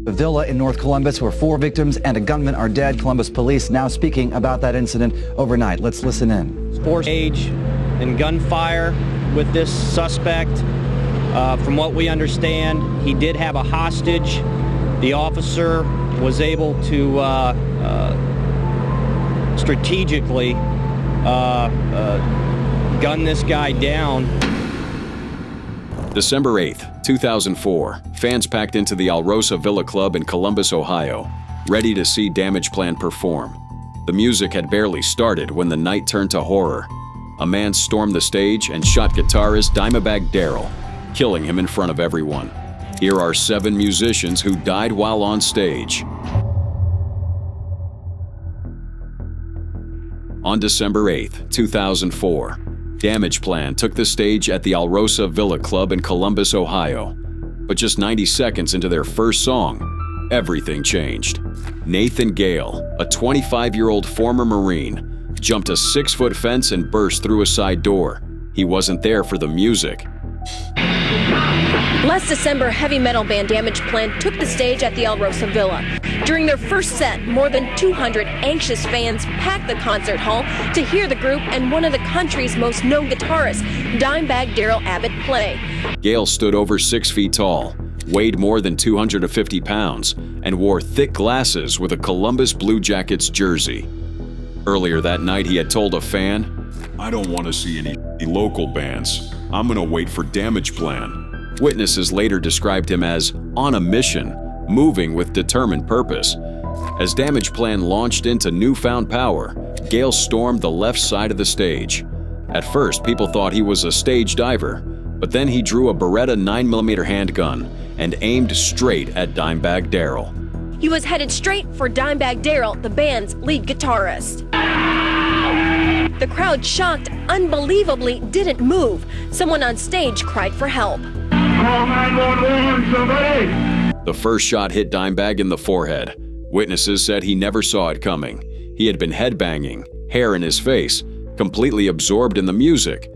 The villa in North Columbus where 4 victims and a gunman are dead. Columbus police now speaking about that incident overnight. Let's listen in. Onstage and gunfire with this suspect. From what we understand, he did have a hostage. The officer was able to strategically gun this guy down. December 8th, 2004, fans packed into the Alrosa Villa Club in Columbus, Ohio, ready to see Damageplan perform. The music had barely started when the night turned to horror. A man stormed the stage and shot guitarist Dimebag Darrell, killing him in front of everyone. Here are 7 musicians who died while on stage. On December 8th, 2004, Damageplan took the stage at the Alrosa Villa Club in Columbus, Ohio. But just 90 seconds into their first song, everything changed. Nathan Gale, a 25-year-old former Marine, jumped a 6-foot fence and burst through a side door. He wasn't there for the music. Last December, heavy metal band Damageplan took the stage at the Alrosa Villa. During their first set, more than 200 anxious fans packed the concert hall to hear the group and one of the country's most known guitarists, Dimebag Darrell Abbott, play. Gale stood over 6 feet tall, weighed more than 250 pounds, and wore thick glasses with a Columbus Blue Jackets jersey. Earlier that night, he had told a fan, "I don't want to see any local bands. I'm gonna wait for Damageplan." Witnesses later described him as on a mission, moving with determined purpose. As Damageplan launched into newfound power, Gale stormed the left side of the stage. At first, people thought he was a stage diver, but then he drew a Beretta 9mm handgun and aimed straight at Dimebag Darrell. He was headed straight for Dimebag Darrell, the band's lead guitarist. The crowd, shocked, unbelievably didn't move. Someone on stage cried for help. Call 911, somebody! The first shot hit Dimebag in the forehead. Witnesses said he never saw it coming. He had been headbanging, hair in his face, completely absorbed in the music.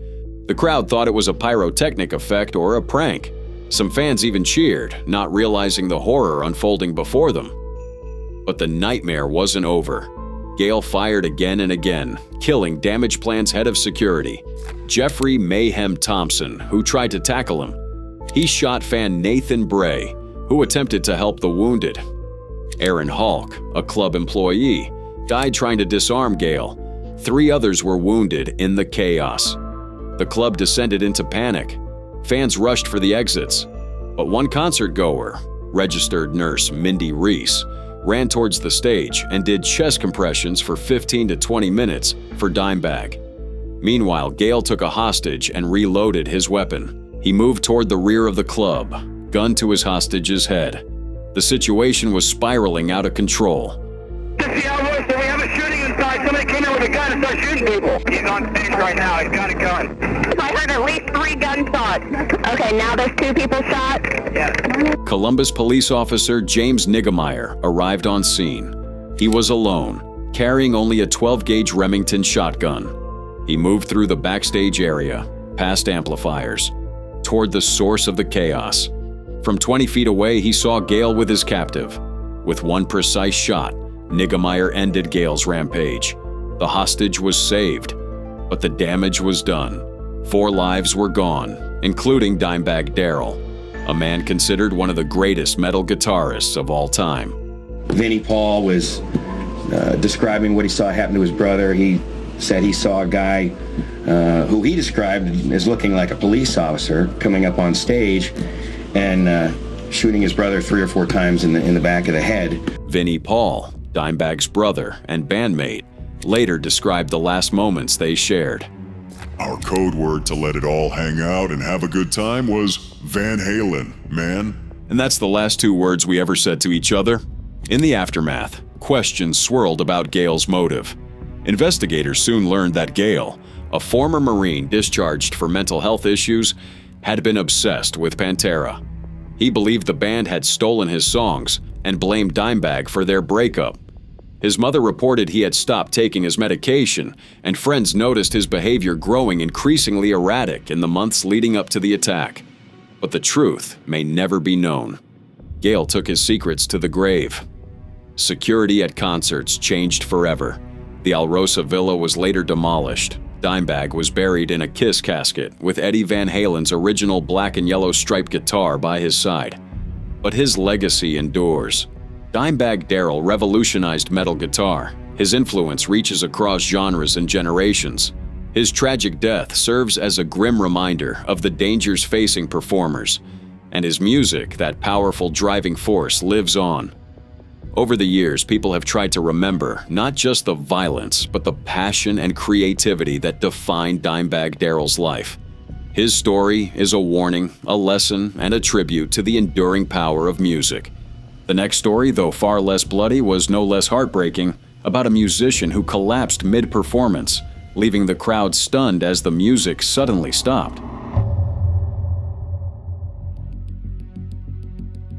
The crowd thought it was a pyrotechnic effect or a prank. Some fans even cheered, not realizing the horror unfolding before them. But the nightmare wasn't over. Gale fired again and again, killing Damageplan's head of security, Jeffrey Mayhem Thompson, who tried to tackle him. He shot fan Nathan Bray, who attempted to help the wounded. Aaron Hulk, a club employee, died trying to disarm Gale. 3 others were wounded in the chaos. The club descended into panic. Fans rushed for the exits, but one concert goer, registered nurse Mindy Reese, ran towards the stage and did chest compressions for 15 to 20 minutes for Dimebag. Meanwhile, Gale took a hostage and reloaded his weapon. He moved toward the rear of the club, gun to his hostage's head. The situation was spiraling out of control. We have a shooting inside. Somebody came in with a gun and started shooting people. He's on stage right now. He's got a gun. I heard at least 3 gunshots. Okay, now there's 2 people shot? Yes. Columbus police officer James Niggemeyer arrived on scene. He was alone, carrying only a 12-gauge Remington shotgun. He moved through the backstage area, past amplifiers, toward the source of the chaos. From 20 feet away, he saw Gale with his captive. With one precise shot, Niggemeyer ended Gale's rampage. The hostage was saved, but the damage was done. 4 lives were gone, including Dimebag Darrell, a man considered one of the greatest metal guitarists of all time. Vinnie Paul was describing what he saw happen to his brother. He said he saw a guy who he described as looking like a police officer coming up on stage and shooting his brother 3 or 4 times in the back of the head. Vinnie Paul, Dimebag's brother and bandmate, later described the last moments they shared. Our code word to let it all hang out and have a good time was Van Halen, man. And that's the last 2 words we ever said to each other. In the aftermath, questions swirled about Gale's motive. Investigators soon learned that Gale, a former Marine discharged for mental health issues, had been obsessed with Pantera. He believed the band had stolen his songs and blamed Dimebag for their breakup. His mother reported he had stopped taking his medication, and friends noticed his behavior growing increasingly erratic in the months leading up to the attack. But the truth may never be known. Gail took his secrets to the grave. Security at concerts changed forever. The Alrosa Villa was later demolished. Dimebag was buried in a Kiss casket with Eddie Van Halen's original black and yellow striped guitar by his side. But his legacy endures. Dimebag Darrell revolutionized metal guitar. His influence reaches across genres and generations. His tragic death serves as a grim reminder of the dangers facing performers, and his music, that powerful driving force, lives on. Over the years, people have tried to remember not just the violence, but the passion and creativity that defined Dimebag Darrell's life. His story is a warning, a lesson, and a tribute to the enduring power of music. The next story, though far less bloody, was no less heartbreaking, about a musician who collapsed mid-performance, leaving the crowd stunned as the music suddenly stopped.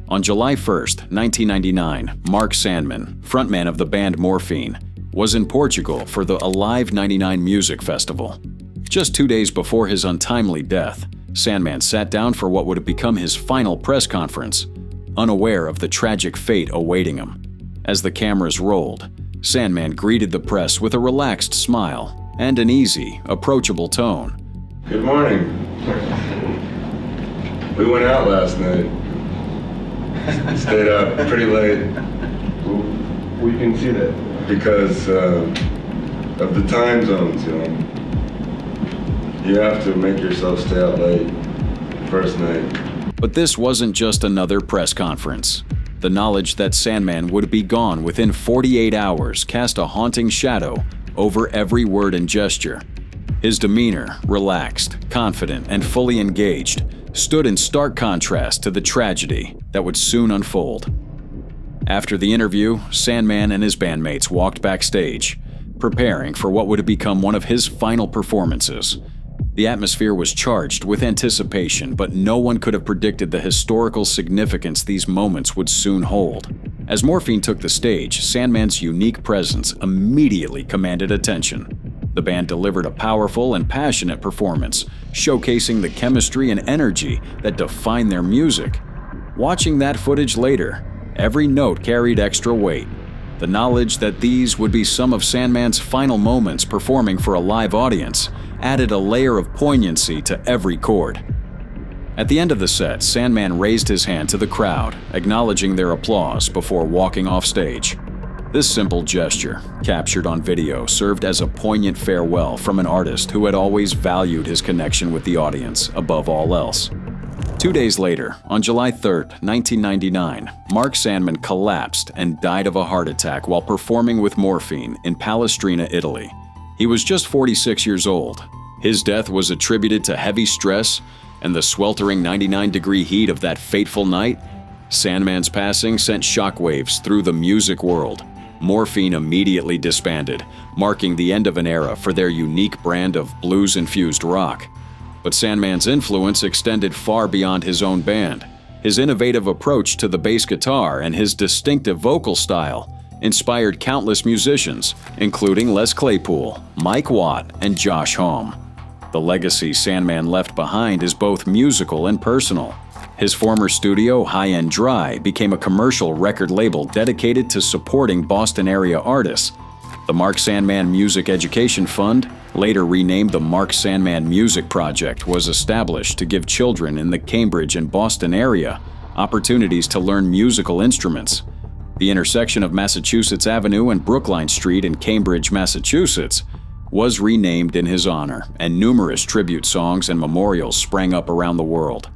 On July 1, 1999, Mark Sandman, frontman of the band Morphine, was in Portugal for the Alive 99 Music Festival. Just 2 days before his untimely death, Sandman sat down for what would have become his final press conference, unaware of the tragic fate awaiting him. As the cameras rolled, Sandman greeted the press with a relaxed smile and an easy, approachable tone. Good morning. We went out last night. Stayed up pretty late. We can see that. Because of the time zones, you know. You have to make yourself stay out late first night. But this wasn't just another press conference. The knowledge that Sandman would be gone within 48 hours cast a haunting shadow over every word and gesture. His demeanor, relaxed, confident, and fully engaged, stood in stark contrast to the tragedy that would soon unfold. After the interview, Sandman and his bandmates walked backstage, preparing for what would have become one of his final performances. The atmosphere was charged with anticipation, but no one could have predicted the historical significance these moments would soon hold. As Morphine took the stage, Sandman's unique presence immediately commanded attention. The band delivered a powerful and passionate performance, showcasing the chemistry and energy that define their music. Watching that footage later, every note carried extra weight. The knowledge that these would be some of Sandman's final moments performing for a live audience added a layer of poignancy to every chord. At the end of the set, Sandman raised his hand to the crowd, acknowledging their applause before walking off stage. This simple gesture, captured on video, served as a poignant farewell from an artist who had always valued his connection with the audience above all else. 2 days later, on July 3, 1999, Mark Sandman collapsed and died of a heart attack while performing with Morphine in Palestrina, Italy. He was just 46 years old. His death was attributed to heavy stress and the sweltering 99-degree heat of that fateful night. Sandman's passing sent shockwaves through the music world. Morphine immediately disbanded, marking the end of an era for their unique brand of blues-infused rock. But Sandman's influence extended far beyond his own band. His innovative approach to the bass guitar and his distinctive vocal style inspired countless musicians, including Les Claypool, Mike Watt, and Josh Homme. The legacy Sandman left behind is both musical and personal. His former studio, High End Dry, became a commercial record label dedicated to supporting Boston-area artists. The Mark Sandman Music Education Fund, later renamed the Mark Sandman Music Project, was established to give children in the Cambridge and Boston area opportunities to learn musical instruments. The intersection of Massachusetts Avenue and Brookline Street in Cambridge, Massachusetts, was renamed in his honor, and numerous tribute songs and memorials sprang up around the world.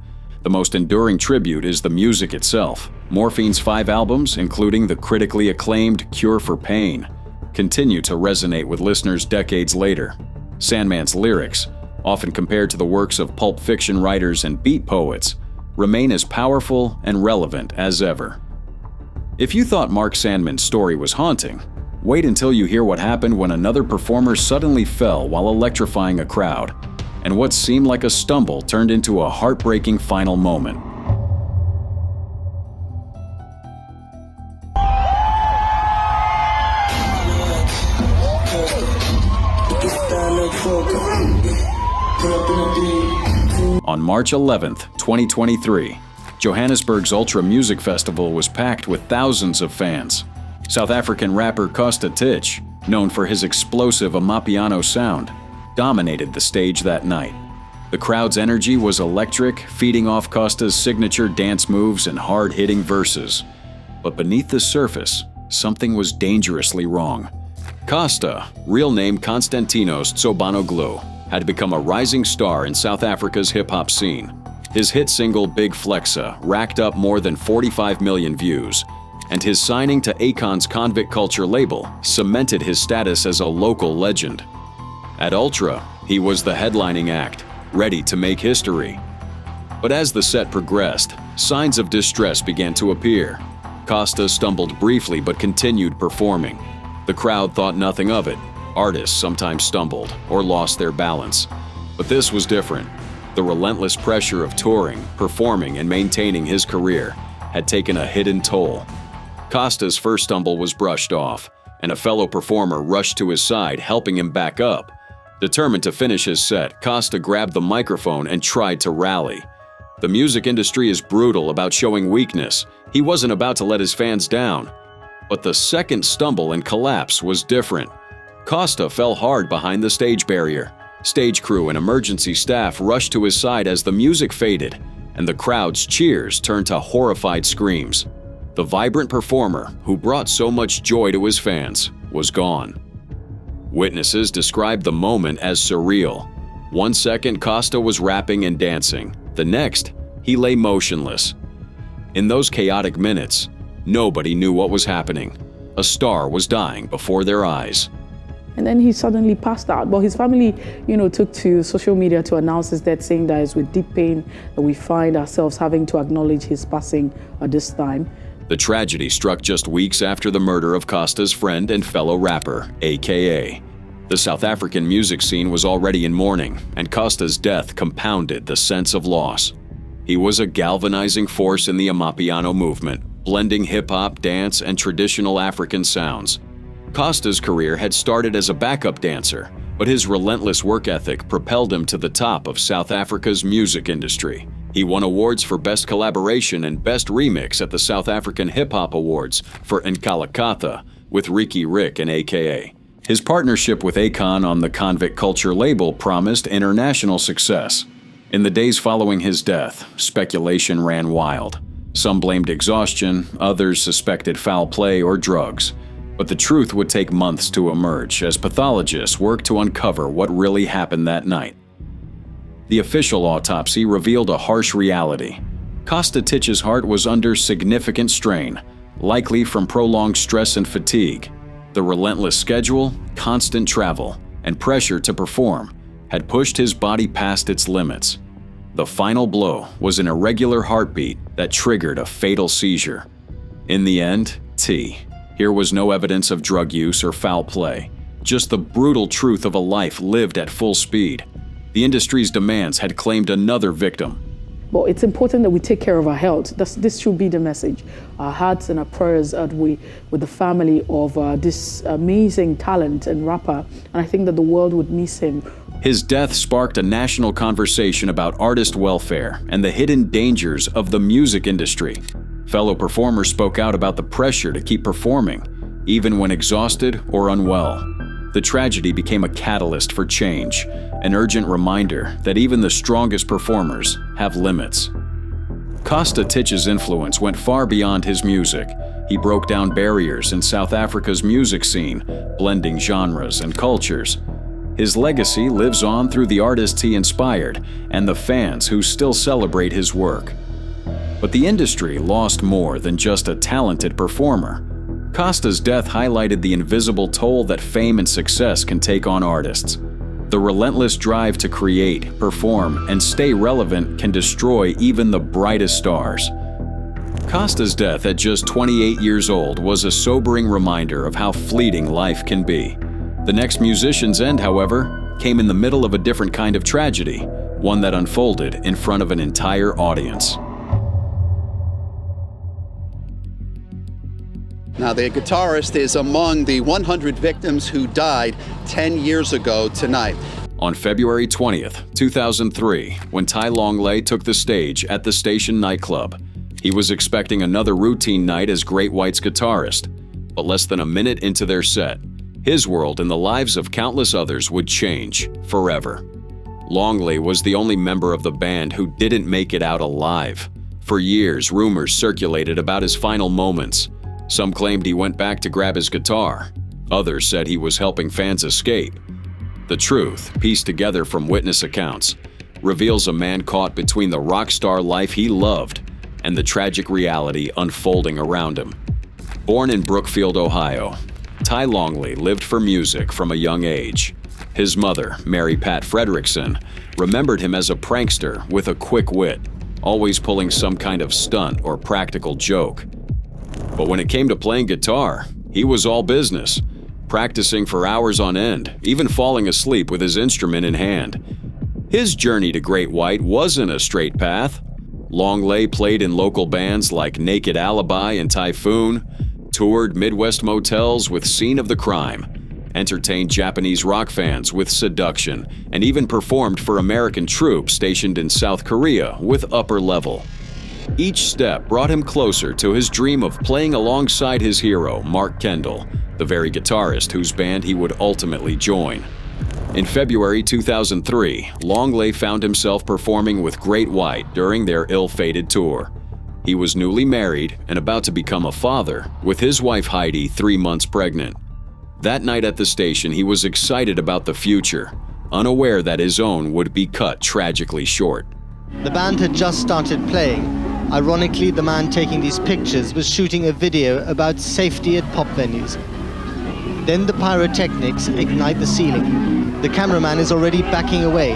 The most enduring tribute is the music itself. Morphine's 5 albums, including the critically acclaimed Cure for Pain, continue to resonate with listeners decades later. Sandman's lyrics, often compared to the works of pulp fiction writers and beat poets, remain as powerful and relevant as ever. If you thought Mark Sandman's story was haunting, wait until you hear what happened when another performer suddenly fell while electrifying a crowd, and what seemed like a stumble turned into a heartbreaking final moment. On March 11, 2023, Johannesburg's Ultra Music Festival was packed with thousands of fans. South African rapper Costa Titch, known for his explosive Amapiano sound, dominated the stage that night. The crowd's energy was electric, feeding off Costa's signature dance moves and hard-hitting verses. But beneath the surface, something was dangerously wrong. Costa, real name Konstantinos Tsobanoglu, had become a rising star in South Africa's hip-hop scene. His hit single Big Flexa racked up more than 45 million views, and his signing to Akon's Convict Culture label cemented his status as a local legend. At Ultra, he was the headlining act, ready to make history. But as the set progressed, signs of distress began to appear. Costa stumbled briefly but continued performing. The crowd thought nothing of it. Artists sometimes stumbled or lost their balance. But this was different. The relentless pressure of touring, performing, and maintaining his career had taken a hidden toll. Costa's first stumble was brushed off, and a fellow performer rushed to his side, helping him back up. Determined to finish his set, Costa grabbed the microphone and tried to rally. The music industry is brutal about showing weakness. He wasn't about to let his fans down. But the second stumble and collapse was different. Costa fell hard behind the stage barrier. Stage crew and emergency staff rushed to his side as the music faded, and the crowd's cheers turned to horrified screams. The vibrant performer, who brought so much joy to his fans, was gone. Witnesses described the moment as surreal. 1 second, Costa was rapping and dancing. The next, he lay motionless. In those chaotic minutes, nobody knew what was happening. A star was dying before their eyes. And then he suddenly passed out. But his family, took to social media to announce his death, saying that it's with deep pain that we find ourselves having to acknowledge his passing at this time. The tragedy struck just weeks after the murder of Costa's friend and fellow rapper, AKA. The South African music scene was already in mourning, and Costa's death compounded the sense of loss. He was a galvanizing force in the Amapiano movement, blending hip-hop, dance, and traditional African sounds. Costa's career had started as a backup dancer, but his relentless work ethic propelled him to the top of South Africa's music industry. He won awards for Best Collaboration and Best Remix at the South African Hip Hop Awards for Nkalakatha with Ricky Rick and AKA. His partnership with Akon on the Convict Culture label promised international success. In the days following his death, speculation ran wild. Some blamed exhaustion, others suspected foul play or drugs. But the truth would take months to emerge as pathologists worked to uncover what really happened that night. The official autopsy revealed a harsh reality. Costa Titch's heart was under significant strain, likely from prolonged stress and fatigue. The relentless schedule, constant travel, and pressure to perform had pushed his body past its limits. The final blow was an irregular heartbeat that triggered a fatal seizure. In the end, Here was no evidence of drug use or foul play, just the brutal truth of a life lived at full speed. The industry's demands had claimed another victim. But it's important that we take care of our health. This should be the message. Our hearts and our prayers are with the family of this amazing talent and rapper, and I think that the world would miss him. His death sparked a national conversation about artist welfare and the hidden dangers of the music industry. Fellow performers spoke out about the pressure to keep performing, even when exhausted or unwell. The tragedy became a catalyst for change, an urgent reminder that even the strongest performers have limits. Costa Titch's influence went far beyond his music. He broke down barriers in South Africa's music scene, blending genres and cultures. His legacy lives on through the artists he inspired and the fans who still celebrate his work. But the industry lost more than just a talented performer. Costa's death highlighted the invisible toll that fame and success can take on artists. The relentless drive to create, perform, and stay relevant can destroy even the brightest stars. Costa's death at just 28 years old was a sobering reminder of how fleeting life can be. The next musician's end, however, came in the middle of a different kind of tragedy, one that unfolded in front of an entire audience. Now, the guitarist is among the 100 victims who died 10 years ago tonight. On February 20th, 2003, when Tai Longley took the stage at the Station nightclub, He was expecting another routine night as Great White's guitarist, but less than a minute into their set, his world and the lives of countless others would change forever. Longley was the only member of the band who didn't make it out alive. For years, rumors circulated about his final moments. Some claimed he went back to grab his guitar. Others said he was helping fans escape. The truth, pieced together from witness accounts, reveals a man caught between the rock star life he loved and the tragic reality unfolding around him. Born in Brookfield, Ohio, Ty Longley lived for music from a young age. His mother, Mary Pat Fredrickson, remembered him as a prankster with a quick wit, always pulling some kind of stunt or practical joke. But when it came to playing guitar, he was all business, practicing for hours on end, even falling asleep with his instrument in hand. His journey to Great White wasn't a straight path. Longley played in local bands like Naked Alibi and Typhoon, toured Midwest motels with Scene of the Crime, entertained Japanese rock fans with Seduction, and even performed for American troops stationed in South Korea with Upper Level. Each step brought him closer to his dream of playing alongside his hero, Mark Kendall, the very guitarist whose band he would ultimately join. In February 2003, Longley found himself performing with Great White during their ill-fated tour. He was newly married and about to become a father, with his wife Heidi 3 months pregnant. That night at the station, he was excited about the future, unaware that his own would be cut tragically short. The band had just started playing. Ironically, the man taking these pictures was shooting a video about safety at pop venues. Then the pyrotechnics ignite the ceiling. The cameraman is already backing away,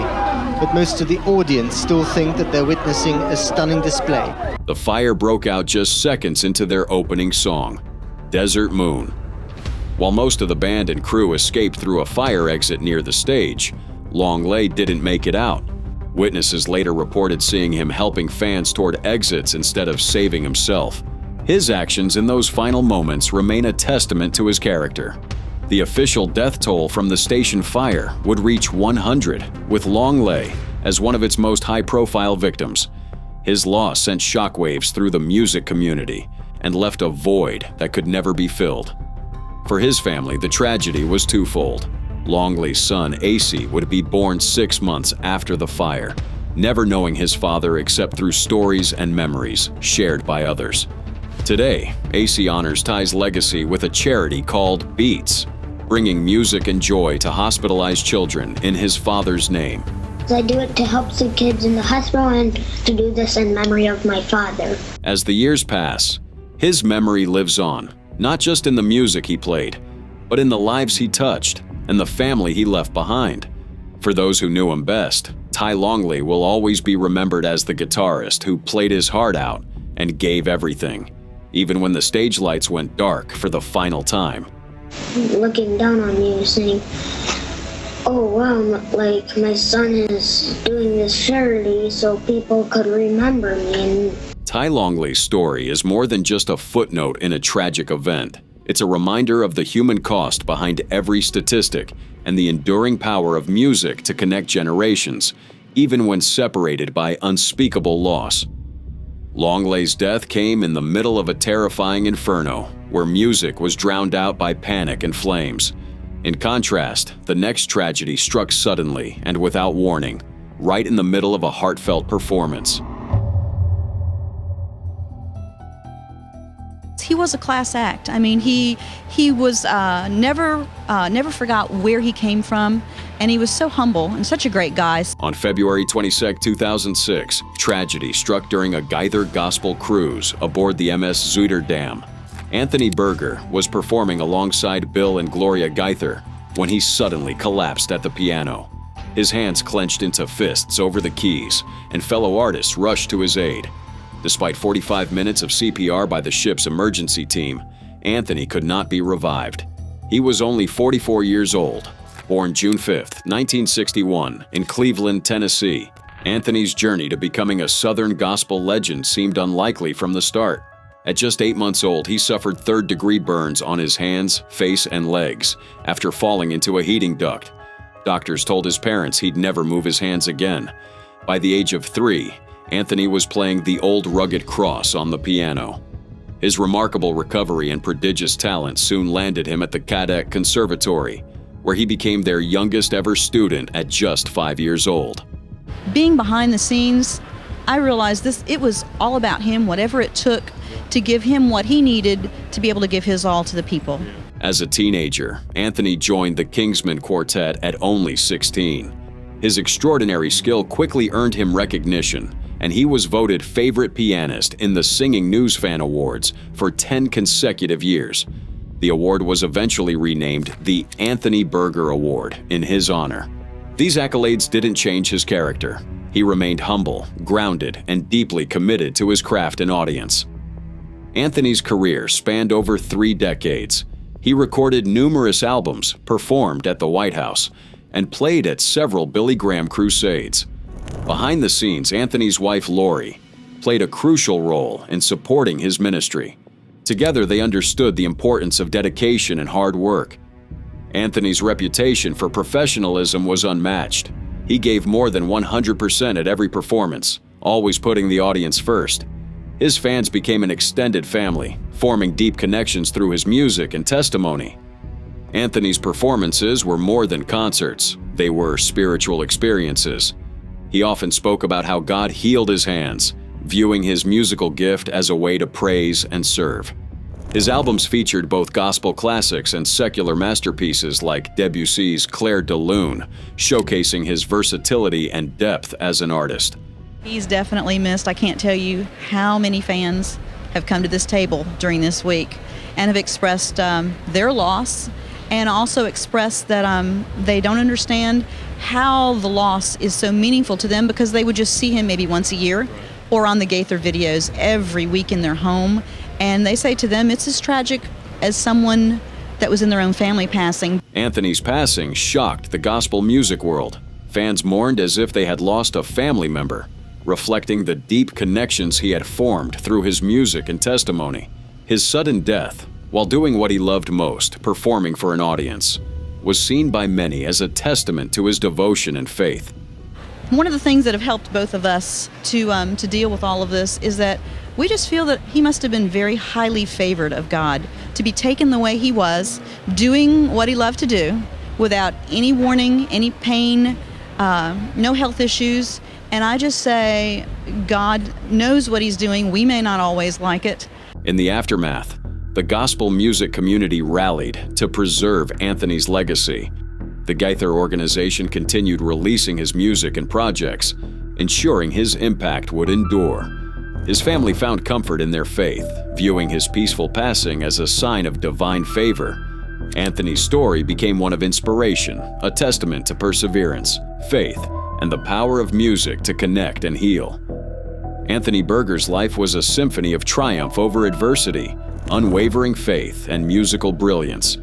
but most of the audience still think that they're witnessing a stunning display. The fire broke out just seconds into their opening song, Desert Moon. While most of the band and crew escaped through a fire exit near the stage, Longley didn't make it out. Witnesses later reported seeing him helping fans toward exits instead of saving himself. His actions in those final moments remain a testament to his character. The official death toll from the station fire would reach 100, with Longley as one of its most high-profile victims. His loss sent shockwaves through the music community and left a void that could never be filled. For his family, the tragedy was twofold. Longley's son, AC, would be born 6 months after the fire, never knowing his father except through stories and memories shared by others. Today, AC honors Ty's legacy with a charity called Beats, bringing music and joy to hospitalized children in his father's name. I do it to help the kids in the hospital and to do this in memory of my father. As the years pass, his memory lives on, not just in the music he played, but in the lives he touched and the family he left behind. For those who knew him best, Ty Longley will always be remembered as the guitarist who played his heart out and gave everything, even when the stage lights went dark for the final time. Looking down on me saying, oh wow, like my son is doing this charity so people could remember me. And Ty Longley's story is more than just a footnote in a tragic event. It's a reminder of the human cost behind every statistic and the enduring power of music to connect generations, even when separated by unspeakable loss. Longley's death came in the middle of a terrifying inferno, where music was drowned out by panic and flames. In contrast, the next tragedy struck suddenly and without warning, right in the middle of a heartfelt performance. He was a class act. I mean, he was never forgot where he came from, and he was so humble and such a great guy. On February 22, 2006, tragedy struck during a Geither Gospel cruise aboard the MS Zuiderdam. Anthony Berger was performing alongside Bill and Gloria Geither when he suddenly collapsed at the piano. His hands clenched into fists over the keys, and fellow artists rushed to his aid. Despite 45 minutes of CPR by the ship's emergency team, Anthony could not be revived. He was only 44 years old. Born June 5, 1961, in Cleveland, Tennessee, Anthony's journey to becoming a Southern gospel legend seemed unlikely from the start. At just 8 months old, he suffered third-degree burns on his hands, face, and legs after falling into a heating duct. Doctors told his parents he'd never move his hands again. By the age of 3, Anthony was playing The Old Rugged Cross on the piano. His remarkable recovery and prodigious talent soon landed him at the Cadet Conservatory, where he became their youngest ever student at just 5 years old. Being behind the scenes, I realized it was all about him, whatever it took to give him what he needed to be able to give his all to the people. As a teenager, Anthony joined the Kingsmen Quartet at only 16. His extraordinary skill quickly earned him recognition, and he was voted favorite pianist in the Singing News Fan Awards for 10 consecutive years. The award was eventually renamed the Anthony Berger Award in his honor. These accolades didn't change his character. He remained humble, grounded, and deeply committed to his craft and audience. Anthony's career spanned over 3 decades. He recorded numerous albums, performed at the White House, and played at several Billy Graham crusades. Behind the scenes, Anthony's wife Lori played a crucial role in supporting his ministry. Together, they understood the importance of dedication and hard work. Anthony's reputation for professionalism was unmatched. He gave more than 100% at every performance, always putting the audience first. His fans became an extended family, forming deep connections through his music and testimony. Anthony's performances were more than concerts. They were spiritual experiences. He often spoke about how God healed his hands, viewing his musical gift as a way to praise and serve. His albums featured both gospel classics and secular masterpieces like Debussy's Clair de Lune, showcasing his versatility and depth as an artist. He's definitely missed. I can't tell you how many fans have come to this table during this week and have expressed their loss, and also expressed that they don't understand how the loss is so meaningful to them, because they would just see him maybe once a year or on the Gaither videos every week in their home. And they say to them, it's as tragic as someone that was in their own family passing. Anthony's passing shocked the gospel music world. Fans mourned as if they had lost a family member, reflecting the deep connections he had formed through his music and testimony. His sudden death, while doing what he loved most, performing for an audience, was seen by many as a testament to his devotion and faith. One of the things that have helped both of us to deal with all of this is that we just feel that he must have been very highly favored of God to be taken the way he was, doing what he loved to do, without any warning, any pain, no health issues. And I just say, God knows what he's doing. We may not always like it. In the aftermath, the gospel music community rallied to preserve Anthony's legacy. The Gaither organization continued releasing his music and projects, ensuring his impact would endure. His family found comfort in their faith, viewing his peaceful passing as a sign of divine favor. Anthony's story became one of inspiration, a testament to perseverance, faith, and the power of music to connect and heal. Anthony Berger's life was a symphony of triumph over adversity, unwavering faith, and musical brilliance.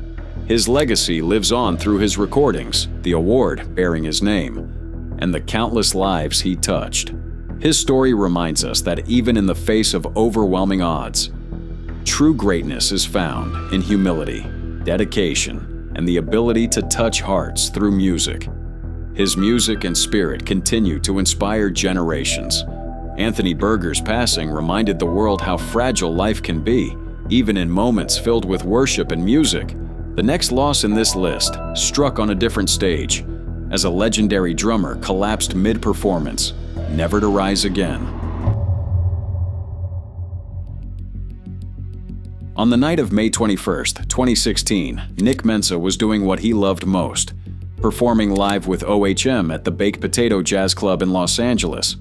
His legacy lives on through his recordings, the award bearing his name, and the countless lives he touched. His story reminds us that even in the face of overwhelming odds, true greatness is found in humility, dedication, and the ability to touch hearts through music. His music and spirit continue to inspire generations. Anthony Berger's passing reminded the world how fragile life can be, even in moments filled with worship and music. The next loss in this list struck on a different stage, as a legendary drummer collapsed mid-performance, never to rise again. On the night of May 21st, 2016, Nick Menza was doing what he loved most, performing live with OHM at the Baked Potato Jazz Club in Los Angeles.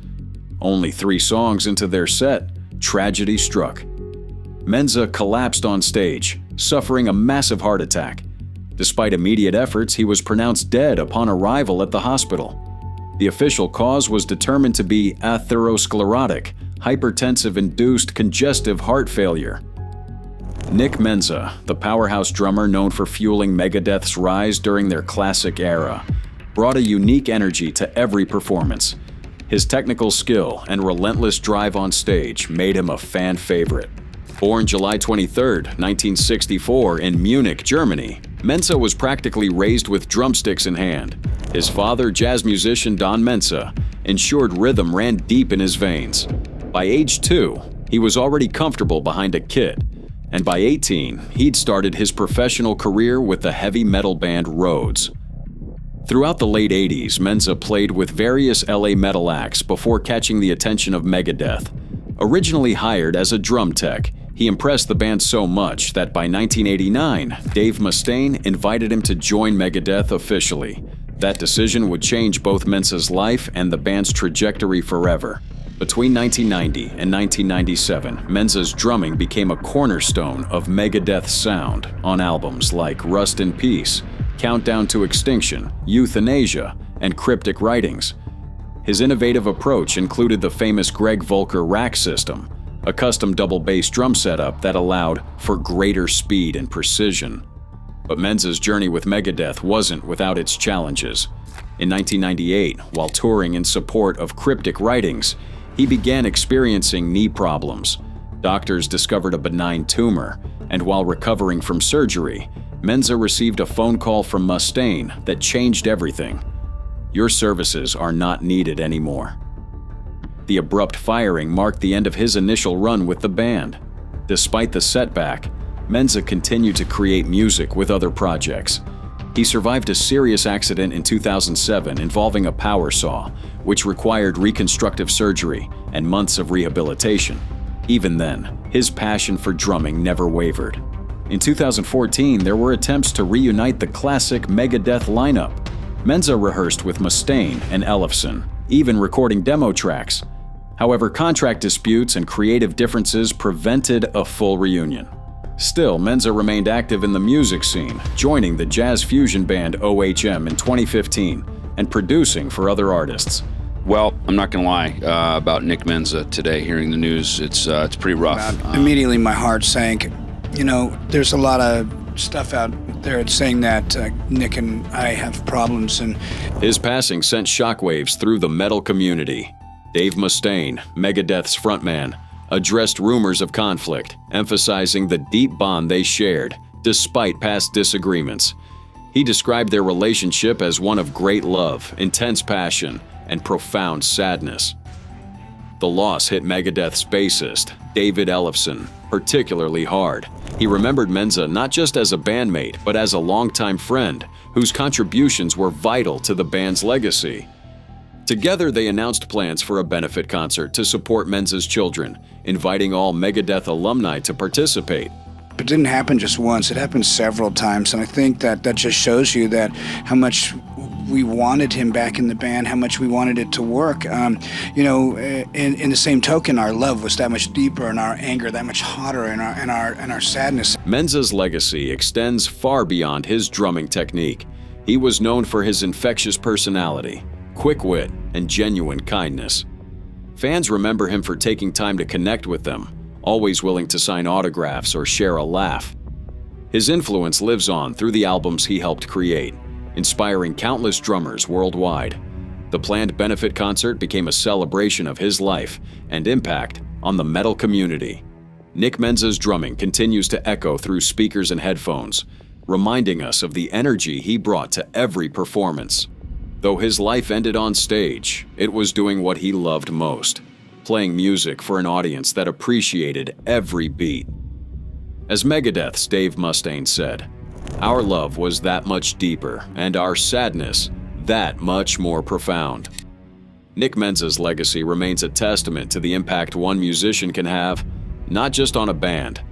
Only 3 songs into their set, tragedy struck. Menza collapsed on stage, suffering a massive heart attack. Despite immediate efforts, he was pronounced dead upon arrival at the hospital. The official cause was determined to be atherosclerotic, hypertensive-induced congestive heart failure. Nick Menza, the powerhouse drummer known for fueling Megadeth's rise during their classic era, brought a unique energy to every performance. His technical skill and relentless drive on stage made him a fan favorite. Born July 23, 1964 in Munich, Germany, Menza was practically raised with drumsticks in hand. His father, jazz musician Don Menza, ensured rhythm ran deep in his veins. By age 2, he was already comfortable behind a kit, and by 18, he'd started his professional career with the heavy metal band Rhodes. Throughout the late 80s, Menza played with various LA metal acts before catching the attention of Megadeth. Originally hired as a drum tech, he impressed the band so much that by 1989, Dave Mustaine invited him to join Megadeth officially. That decision would change both Menza's life and the band's trajectory forever. Between 1990 and 1997, Menza's drumming became a cornerstone of Megadeth's sound on albums like Rust in Peace, Countdown to Extinction, Euthanasia, and Cryptic Writings. His innovative approach included the famous Greg Volker rack system, a custom double bass drum setup that allowed for greater speed and precision. But Menza's journey with Megadeth wasn't without its challenges. In 1998, while touring in support of Cryptic Writings, he began experiencing knee problems. Doctors discovered a benign tumor, and while recovering from surgery, Menza received a phone call from Mustaine that changed everything. "Your services are not needed anymore." The abrupt firing marked the end of his initial run with the band. Despite the setback, Menza continued to create music with other projects. He survived a serious accident in 2007 involving a power saw, which required reconstructive surgery and months of rehabilitation. Even then, his passion for drumming never wavered. In 2014, there were attempts to reunite the classic Megadeth lineup. Menza rehearsed with Mustaine and Ellefson, even recording demo tracks. However, contract disputes and creative differences prevented a full reunion. Still, Menza remained active in the music scene, joining the jazz fusion band OHM in 2015 and producing for other artists. Well, I'm not going to lie about Nick Menza today. Hearing the news, it's pretty rough. Immediately my heart sank. You know, there's a lot of stuff out there saying that Nick and I have problems, and his passing sent shockwaves through the metal community. Dave Mustaine, Megadeth's frontman, addressed rumors of conflict, emphasizing the deep bond they shared, despite past disagreements. He described their relationship as one of great love, intense passion, and profound sadness. The loss hit Megadeth's bassist, David Ellefson, particularly hard. He remembered Menza not just as a bandmate, but as a longtime friend whose contributions were vital to the band's legacy. Together, they announced plans for a benefit concert to support Menza's children, inviting all Megadeth alumni to participate. It didn't happen just once, it happened several times, and I think that just shows you that how much we wanted him back in the band, how much we wanted it to work. You know, in the same token, our love was that much deeper, and our anger that much hotter, and our sadness. Menza's legacy extends far beyond his drumming technique. He was known for his infectious personality, quick wit, and genuine kindness. Fans remember him for taking time to connect with them, always willing to sign autographs or share a laugh. His influence lives on through the albums he helped create, inspiring countless drummers worldwide. The planned benefit concert became a celebration of his life and impact on the metal community. Nick Menza's drumming continues to echo through speakers and headphones, reminding us of the energy he brought to every performance. Though his life ended on stage, it was doing what he loved most, playing music for an audience that appreciated every beat. As Megadeth's Dave Mustaine said, "Our love was that much deeper, and our sadness that much more profound." Nick Menza's legacy remains a testament to the impact one musician can have, not just on a band,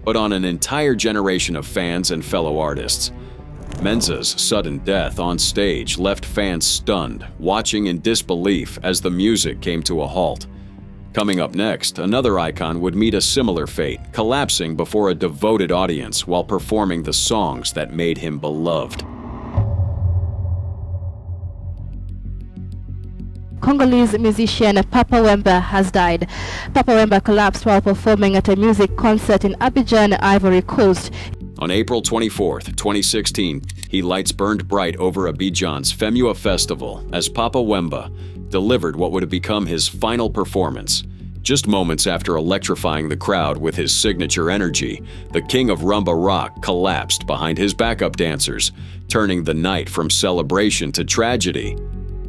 but on an entire generation of fans and fellow artists. Menza's sudden death on stage left fans stunned, watching in disbelief as the music came to a halt. Coming up next, another icon would meet a similar fate, collapsing before a devoted audience while performing the songs that made him beloved. Congolese musician Papa Wemba has died. Papa Wemba collapsed while performing at a music concert in Abidjan, Ivory Coast. On April 24, 2016, he lights burned bright over Abidjan's Femua Festival as Papa Wemba delivered what would have become his final performance. Just moments after electrifying the crowd with his signature energy, the king of rumba rock collapsed behind his backup dancers, turning the night from celebration to tragedy.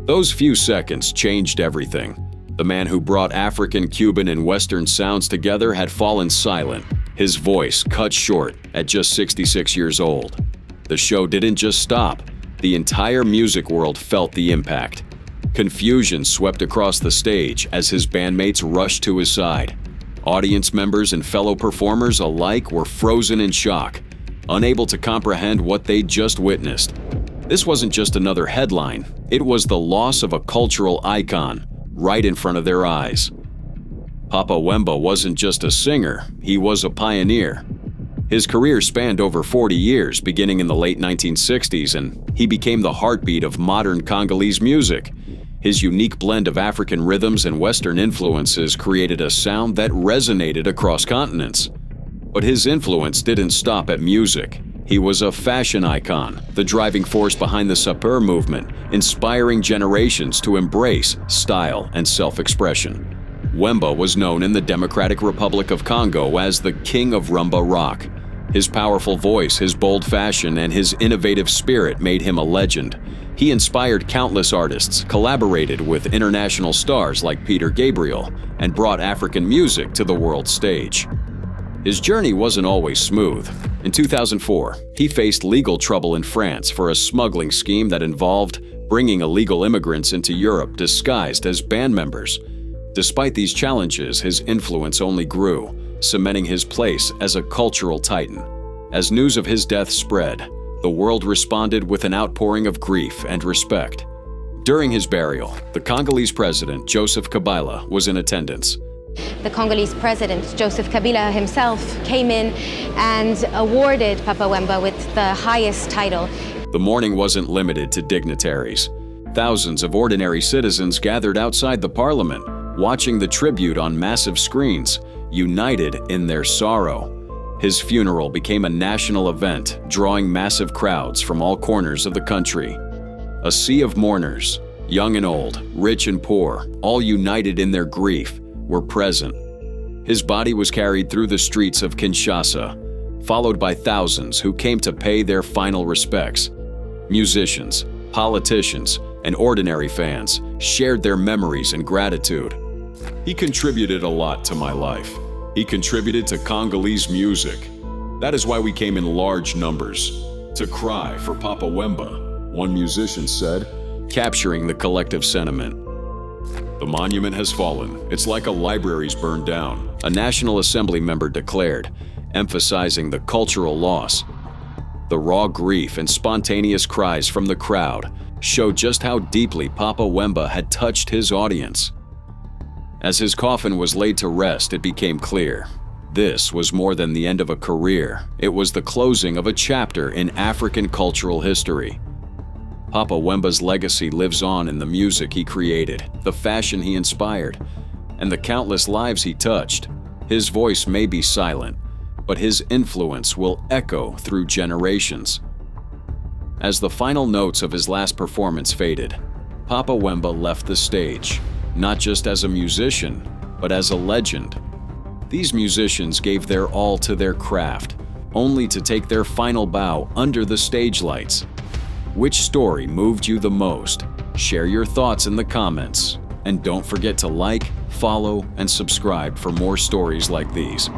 Those few seconds changed everything. The man who brought African, Cuban, and Western sounds together had fallen silent, his voice cut short at just 66 years old. The show didn't just stop. The entire music world felt the impact. Confusion swept across the stage as his bandmates rushed to his side. Audience members and fellow performers alike were frozen in shock, unable to comprehend what they'd just witnessed. This wasn't just another headline, it was the loss of a cultural icon right in front of their eyes. Papa Wemba wasn't just a singer, he was a pioneer. His career spanned over 40 years, beginning in the late 1960s, and he became the heartbeat of modern Congolese music. His unique blend of African rhythms and Western influences created a sound that resonated across continents. But his influence didn't stop at music. He was a fashion icon, the driving force behind the Sapeur movement, inspiring generations to embrace style and self-expression. Wemba was known in the Democratic Republic of Congo as the King of Rumba Rock. His powerful voice, his bold fashion, and his innovative spirit made him a legend. He inspired countless artists, collaborated with international stars like Peter Gabriel, and brought African music to the world stage. His journey wasn't always smooth. In 2004, he faced legal trouble in France for a smuggling scheme that involved bringing illegal immigrants into Europe disguised as band members. Despite these challenges, his influence only grew, cementing his place as a cultural titan. As news of his death spread, the world responded with an outpouring of grief and respect. During his burial, the Congolese president, Joseph Kabila, was in attendance. The Congolese president, Joseph Kabila himself, came in and awarded Papa Wemba with the highest title. The mourning wasn't limited to dignitaries. Thousands of ordinary citizens gathered outside the parliament, watching the tribute on massive screens, united in their sorrow. His funeral became a national event, drawing massive crowds from all corners of the country. A sea of mourners, young and old, rich and poor, all united in their grief, were present. His body was carried through the streets of Kinshasa, followed by thousands who came to pay their final respects. Musicians, politicians, and ordinary fans shared their memories and gratitude. He contributed a lot to my life. He contributed to Congolese music. That is why we came in large numbers, to cry for Papa Wemba, one musician said, capturing the collective sentiment. The monument has fallen. It's like a library's burned down, a National Assembly member declared, emphasizing the cultural loss. The raw grief and spontaneous cries from the crowd showed just how deeply Papa Wemba had touched his audience. As his coffin was laid to rest, it became clear. This was more than the end of a career. It was the closing of a chapter in African cultural history. Papa Wemba's legacy lives on in the music he created, the fashion he inspired, and the countless lives he touched. His voice may be silent, but his influence will echo through generations. As the final notes of his last performance faded, Papa Wemba left the stage, not just as a musician, but as a legend. These musicians gave their all to their craft, only to take their final bow under the stage lights. Which story moved you the most? Share your thoughts in the comments. And don't forget to like, follow, and subscribe for more stories like these.